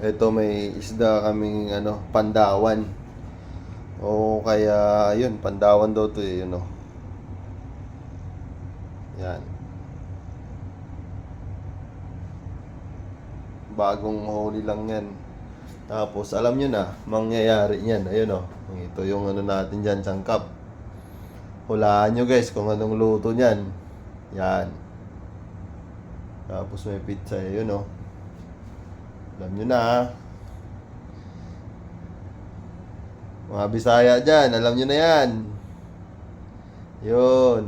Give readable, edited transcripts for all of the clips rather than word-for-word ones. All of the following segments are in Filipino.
Ito may isda kaming pandawan. O kaya yun, pandawan daw to eh, yun o. Yan. Bagong huli lang yan. Tapos alam nyo na, mangyayari yan. Ayun o. Ito yung natin dyan, sangkap. Hulaan nyo guys kung anong luto nyan. Yan. Tapos may pizza, yun o. Alam nyo na. Mga Bisaya dyan, alam nyo na yan. Yun.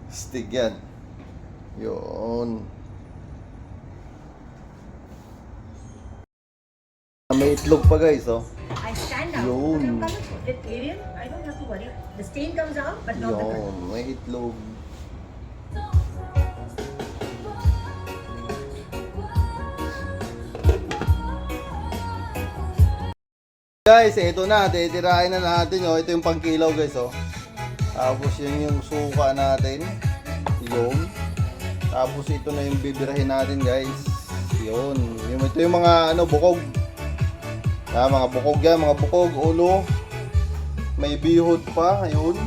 Stick yan. Yun. May itlog pa guys, oh. I stand out. Yun. With Ariel, I don't have to worry. The stain comes out, but not the color. Yun, may itlog. Guys, ito na, titirahin na natin, oh. Ito yung pangkilaw guys, oh. Tapos yun yung suka natin. Yun. Tapos ito na yung bibirahin natin guys. Yun. Ito yung mga bukog. Mga bukog yan, mga bukog, ulo. May bihod pa, ayun.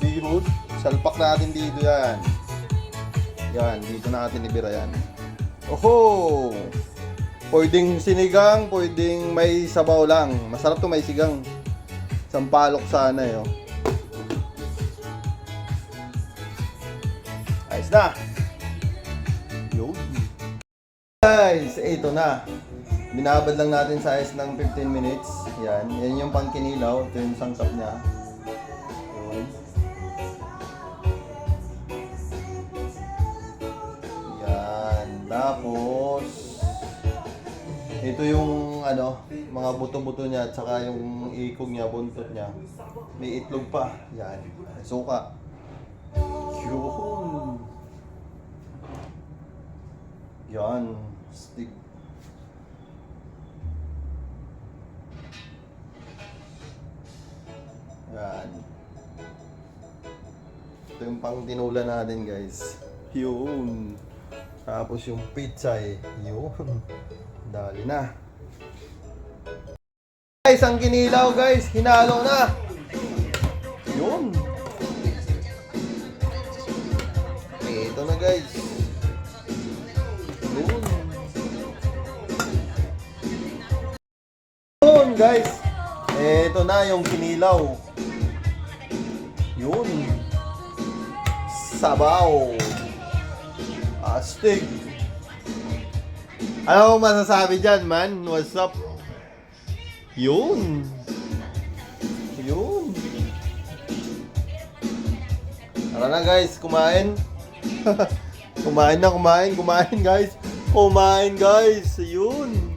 Bihod. Salpak natin dito yan. Yan, dito natin ibira yan. Oho! Pwedeng sinigang, pwedeng may sabaw lang. Masarap to may sigang. Sampalok sana eh, oh. Ayos na! Yun. Guys, ito na. Binabad lang natin sa ice ng 15 minutes. Yan. Yan yung pangkinilaw. Ito yung sangkap niya. Yun. Yan. Tapos, ito yung mga buto-buto niya at saka yung ikog niya, buntot niya. May itlog pa. Yan. Suka. Yun. Yan. Stick. Yan. Ito yung pang tinula natin guys. Yun. Tapos yung pizza eh. Yun. Dali na. Guys, ang kinilaw guys. Hinalo na. Yun. Ito na guys. Yun. Yun guys. Ito na yung kinilaw. Yun. Sabaw. Astig. Ano mo masasabi dyan, man? What's up? Yun. Yun. Tara na guys, kumain. Kumain guys. Kumain guys. Yun.